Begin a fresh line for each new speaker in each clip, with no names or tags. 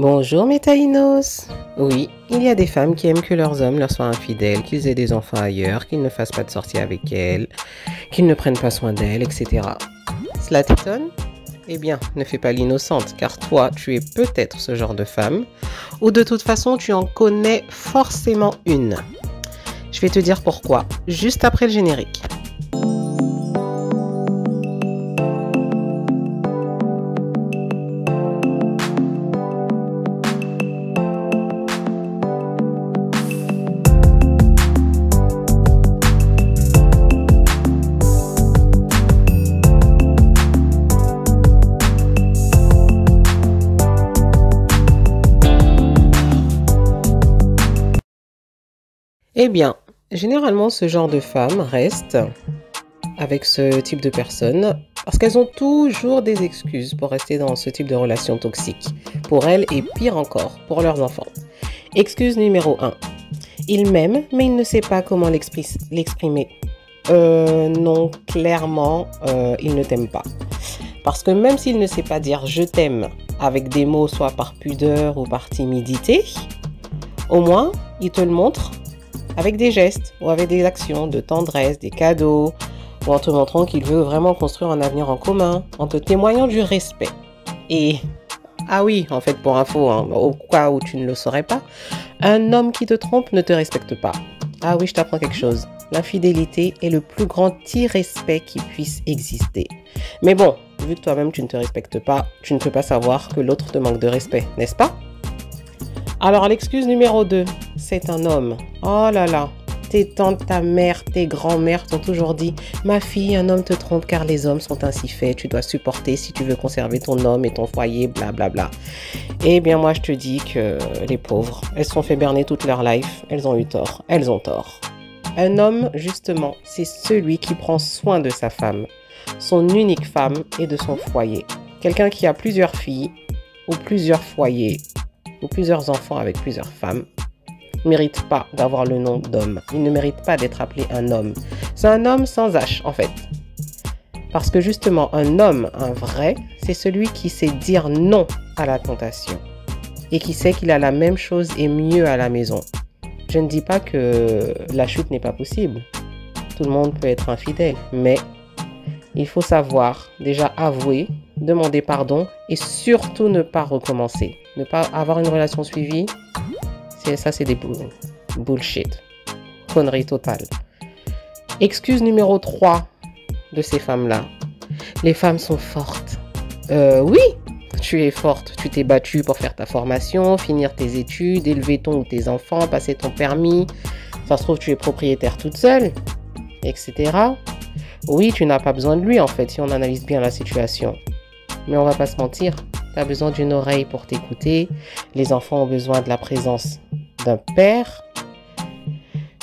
Bonjour mes taïnos. Oui, il y a des femmes qui aiment que leurs hommes leur soient infidèles, qu'ils aient des enfants ailleurs, qu'ils ne fassent pas de sortie avec elles, qu'ils ne prennent pas soin d'elles, etc. Cela t'étonne? Eh bien, ne fais pas l'innocente, car toi, tu es peut-être ce genre de femme, ou de toute façon, tu en connais forcément une. Je vais te dire pourquoi, juste après le générique. Eh bien, généralement, ce genre de femmes reste avec ce type de personnes parce qu'elles ont toujours des excuses pour rester dans ce type de relation toxique. Pour elles et pire encore, pour leurs enfants. Excuse numéro 1. Il m'aime, mais il ne sait pas comment l'exprimer. Non, clairement, il ne t'aime pas. Parce que même s'il ne sait pas dire « je t'aime » avec des mots soit par pudeur ou par timidité, au moins, il te le montre avec des gestes ou avec des actions de tendresse, des cadeaux, ou en te montrant qu'il veut vraiment construire un avenir en commun, en te témoignant du respect. Et, ah oui, en fait, pour info, au cas où tu ne le saurais pas, un homme qui te trompe ne te respecte pas. Ah oui, je t'apprends quelque chose. L'infidélité est le plus grand irrespect qui puisse exister. Mais bon, vu que toi-même tu ne te respectes pas, tu ne peux pas savoir que l'autre te manque de respect, n'est-ce pas? Alors, l'excuse numéro 2, c'est un homme. Oh là là, tes tantes, ta mère, tes grands-mères t'ont toujours dit « Ma fille, un homme te trompe car les hommes sont ainsi faits, tu dois supporter si tu veux conserver ton homme et ton foyer, blablabla. » Eh bien, moi, je te dis que les pauvres, elles se sont fait berner toute leur life, elles ont eu tort, elles ont tort. Un homme, justement, c'est celui qui prend soin de sa femme, son unique femme et de son foyer. Quelqu'un qui a plusieurs filles ou plusieurs foyers, ou plusieurs enfants avec plusieurs femmes, ne mérite pas d'avoir le nom d'homme. Il ne mérite pas d'être appelé un homme. C'est un homme sans H, en fait. Parce que justement, un homme, un vrai, c'est celui qui sait dire non à la tentation. Et qui sait qu'il a la même chose et mieux à la maison. Je ne dis pas que la chute n'est pas possible. Tout le monde peut être infidèle. Mais il faut savoir déjà avouer, demander pardon et surtout ne pas recommencer. Ne pas avoir une relation suivie, c'est des bullshit. Connerie totale. Excuse numéro 3 de ces femmes-là. Les femmes sont fortes. Oui, tu es forte. Tu t'es battue pour faire ta formation, finir tes études, élever ton ou tes enfants, passer ton permis. Ça se trouve, tu es propriétaire toute seule, etc. Oui, tu n'as pas besoin de lui en fait, si on analyse bien la situation. Mais on va pas se mentir, tu as besoin d'une oreille pour t'écouter. Les enfants ont besoin de la présence d'un père.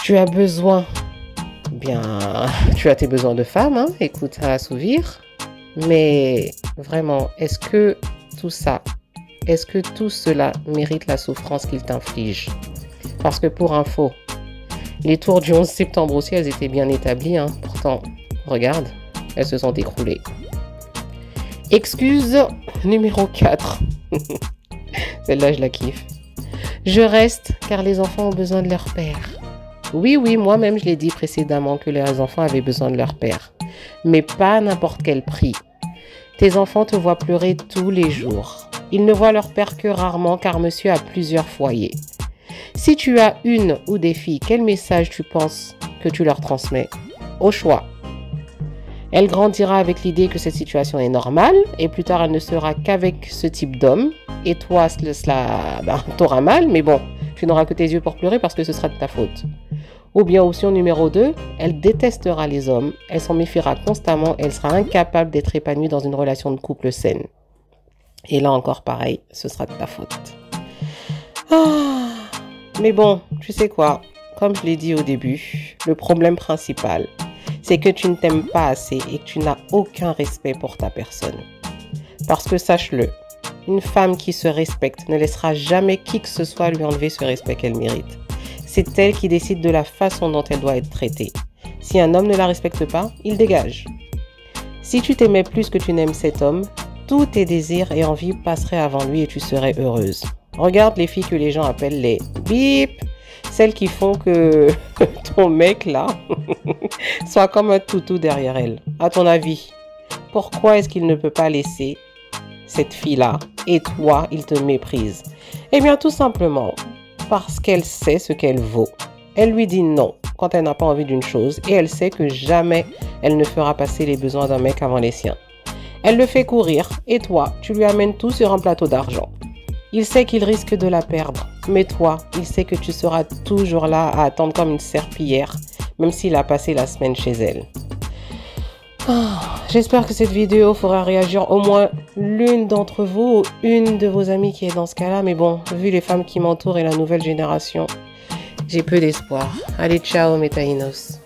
Tu as besoin, tu as tes besoins de femme, écoute, à assouvir. Mais vraiment, est-ce que tout cela mérite la souffrance qu'il t'inflige? Parce que pour info, les tours du 11 septembre aussi, elles étaient bien établies. Pourtant, regarde, elles se sont écroulées. Excuse numéro 4. Celle-là, je la kiffe. Je reste car les enfants ont besoin de leur père. Oui, moi-même, je l'ai dit précédemment que les enfants avaient besoin de leur père. Mais pas à n'importe quel prix. Tes enfants te voient pleurer tous les jours. Ils ne voient leur père que rarement car monsieur a plusieurs foyers. Si tu as une ou des filles, quel message tu penses que tu leur transmets? Au choix. Elle grandira avec l'idée que cette situation est normale et plus tard elle ne sera qu'avec ce type d'homme et toi t'auras mal, mais bon, tu n'auras que tes yeux pour pleurer parce que ce sera de ta faute. Ou bien option numéro 2, elle détestera les hommes, elle s'en méfiera constamment, elle sera incapable d'être épanouie dans une relation de couple saine. Et là encore pareil, ce sera de ta faute. Mais bon, tu sais quoi, comme je l'ai dit au début, le problème principal, c'est que tu ne t'aimes pas assez et que tu n'as aucun respect pour ta personne. Parce que sache-le, une femme qui se respecte ne laissera jamais qui que ce soit lui enlever ce respect qu'elle mérite. C'est elle qui décide de la façon dont elle doit être traitée. Si un homme ne la respecte pas, il dégage. Si tu t'aimais plus que tu n'aimes cet homme, tous tes désirs et envies passeraient avant lui et tu serais heureuse. Regarde les filles que les gens appellent les bip, celles qui font que ton mec là soit comme un toutou derrière elle. À ton avis, pourquoi est-ce qu'il ne peut pas laisser cette fille-là et toi, il te méprise? Eh bien, tout simplement parce qu'elle sait ce qu'elle vaut. Elle lui dit non quand elle n'a pas envie d'une chose et elle sait que jamais elle ne fera passer les besoins d'un mec avant les siens. Elle le fait courir et toi, tu lui amènes tout sur un plateau d'argent. Il sait qu'il risque de la perdre, mais toi, il sait que tu seras toujours là à attendre comme une serpillière, même s'il a passé la semaine chez elle. J'espère que cette vidéo fera réagir au moins l'une d'entre vous ou une de vos amies qui est dans ce cas-là. Mais bon, vu les femmes qui m'entourent et la nouvelle génération, j'ai peu d'espoir. Allez, ciao mes taïnos.